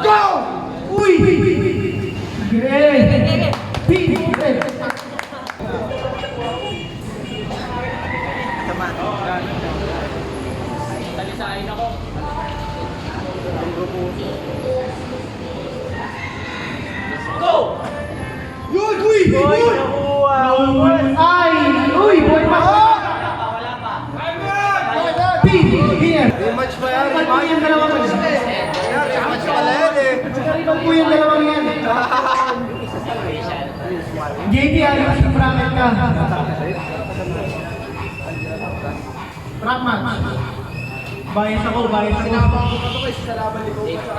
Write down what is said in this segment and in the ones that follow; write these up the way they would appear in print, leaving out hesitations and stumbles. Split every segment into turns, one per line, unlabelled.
Go! Uy! Okay!
Talisain ako. Go!
Yun! Uy! Uy! Ay! Uy! Boy pa!
Wala pa.
Rematch ba yan? Rematch yung dalawang yan. Rematch pala yan eh. Ikaw po yung dalawang yan. JP, alis yung bracket ka. Rockman. Bias ako, bias ako.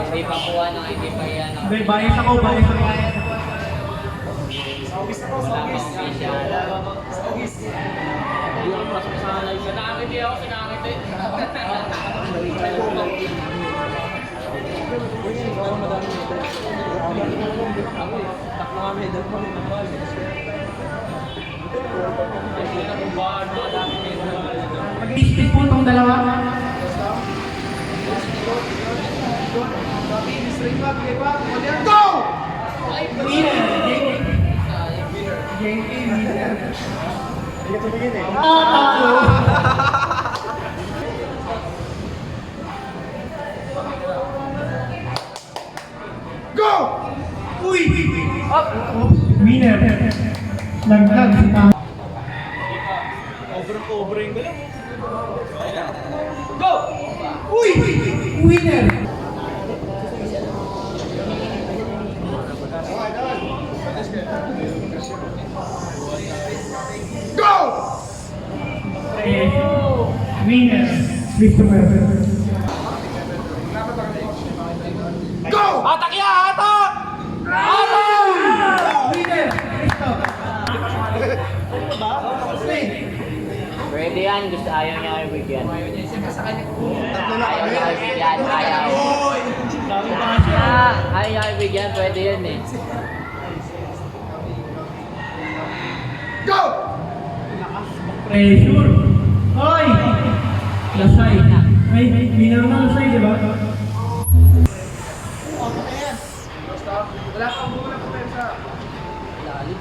Hindi pa po hindi pa yan.
Hindi, bias ako, bias ako.
Wala pa official. Hindi ako pasok sa live. Sinakit ako, sinakit eh.
Mag-isip po itong dalawa. Go! Winner! JP, winner. Hindi ka tumingin eh. Go! Uy! Up! Winner. Laglag si Tama.
Over-covering ka lang.
Go! Uy! Winner. Go! Winner. Christopher. Go!
Atak yan! Atak! Atak!
Winner. Christopher.
Pwede yan. Gusto ayaw niya kayo bigyan. Ayaw niya kayo bigyan. Ayaw. Ayaw niya kayo bigyan. Pwede yan eh.
Go! Pressure. Hoy! Lasay. Ay, binaw na lasay, di ba? Wala kang muna pa pesa.
Lalim.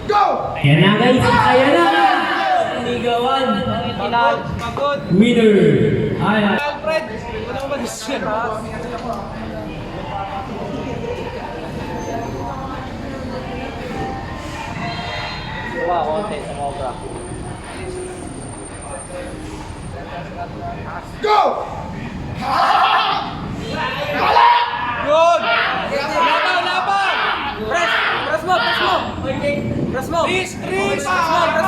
Go! Ayan na guys! Ayan na!
Ligawan. Pinal. Pagod.
Winner! Ayan.
Alfred. Wala mo ba decision? Wow, konti sa Cobra.
Go!
Yun! Laban! Laban! Press! Press mo! Press mo! Press mo! Press mo! Press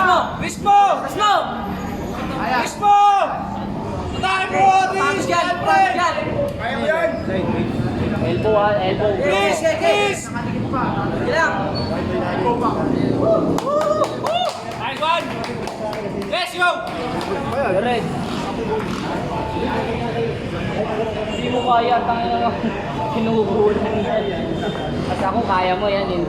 mo! Press mo! Press mo! Press mo! Atake mo! Press! Alfred!
Kaya mo yan!
Elbow ha! Elbow! Press! Press! Ilang! Nice one! Let's go! Red! Hindi mo kaya, tangin na kinukulan yan. Kasi ako kaya mo yan, hindi.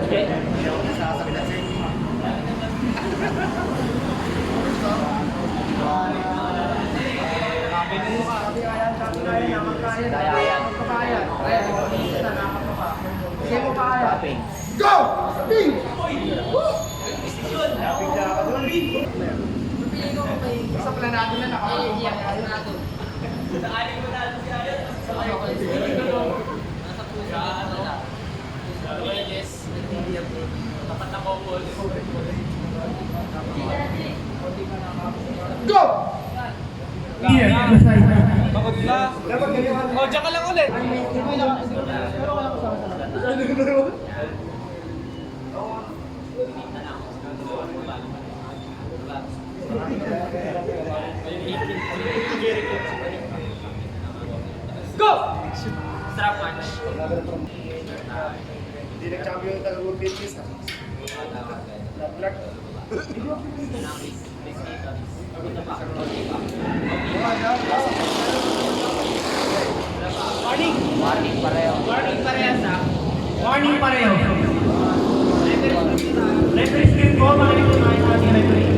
Kaya yan. Tapping.
Go! Ding! Sa planado na nakakaliyan. Go! Yeah,
Pagod na. O, dyan ka lang ulit. Go! Strap match.
Hindi nag-champion yung Tagalog Beaches ha? Black.
Warning! Warning pareho. Warning parehas ha?
Warning pareho. Referee script po, makinig po tayo sa ating referee.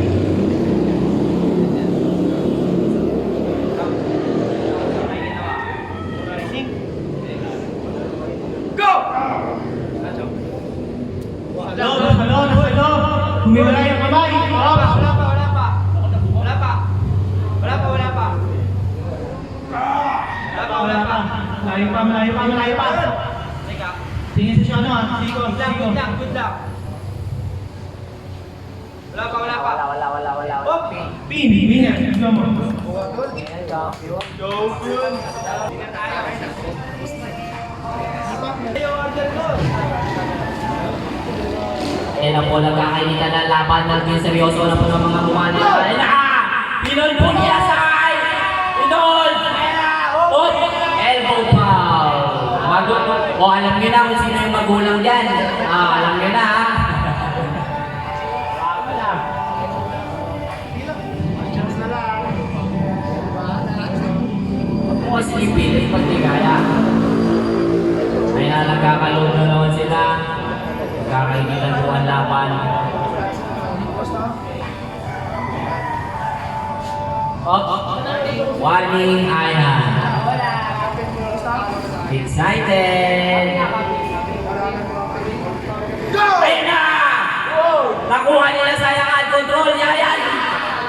Humiwala yung kamay.
Wala pa.
Malayo pa.
Teka.
Tingin sa siya ano ah. Sigo.
Good luck. Wala pa. Oh,
Pin yan. Tignan mo.
Kaya po nagkakainitan ng laban natin. Seryoso na po ng mga mukha nila. Ayun na! Pinol po niya sa ay! Pinol! Ot! Elbow foul! Alam nyo na kung sino yung magulang dyan. Alam nyo na ha. Ako silipin pag di kaya. Ay na nagkakalood na naman sila. Kakainitan po ang laban. Warning, ayan. Excited! Ayun na! Nakuha nila sa yakan. Control niya yan!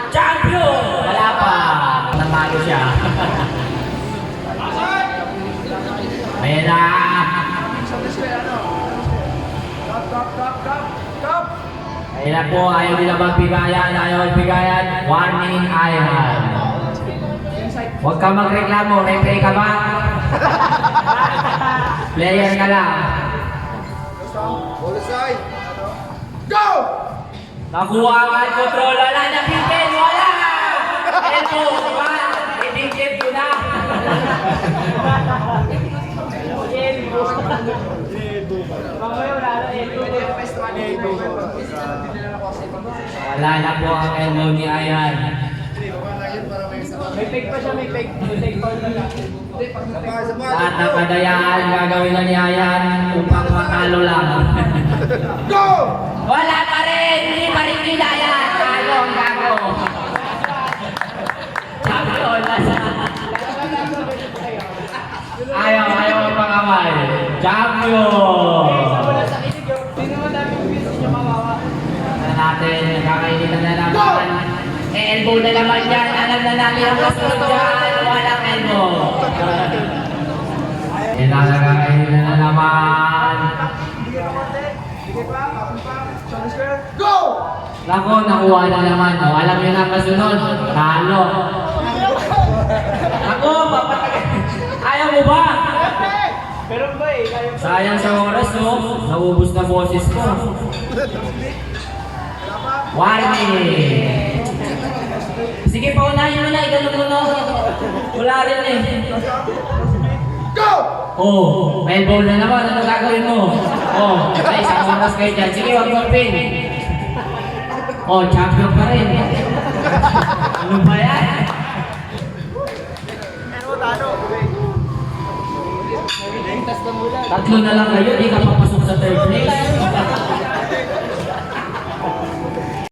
Champion! Wala pa. Natalo siya. Ayun na! Ayun na po, ayaw nila magbigayan, warning, ayan. Huwag ka magreklamo, referee ka ba? Player ka lang.
Ball side. Go!
Nakuha ka ang control, wala na pitin, wala! Elmo, diba? Ibigit ko na. Wala na po ang elbow ni Ayan.
may fake pa siya, may fake pa lang.
Lahat ng kadayaan gagawin na ni Ayan upang matalo lang.
Go!
Wala pa rin! Hindi pa rin kinaya! Talo ang gago! Champion na siya! Ayaw ang pangamay! Champion! Ano natin, kakainitan na naman. Elbow na naman yan! Alam na namin ang kasunod dyan! Walang elbow! Yan na kakainitan na naman!
Go!
Nako, nakuha na naman. Oh. Alam niyo na ang kasunod. Talo. Nako, papatagal. Ayaw mo ba?
Pero ba eh,
Sayang sa oras, no? Naubos na boses ko. Warning! Sige, paunahin mo na. Iganong mo, no? Wala rin eh.
Go!
Oh, may ball na naman. Ano gagawin mo? Oh, ay, isang oras kayo dyan. Sige, wag mo pin. Oh, champion pa rin. Ano ba yan? Tatlo na lang kayo, di ka papasok sa third place.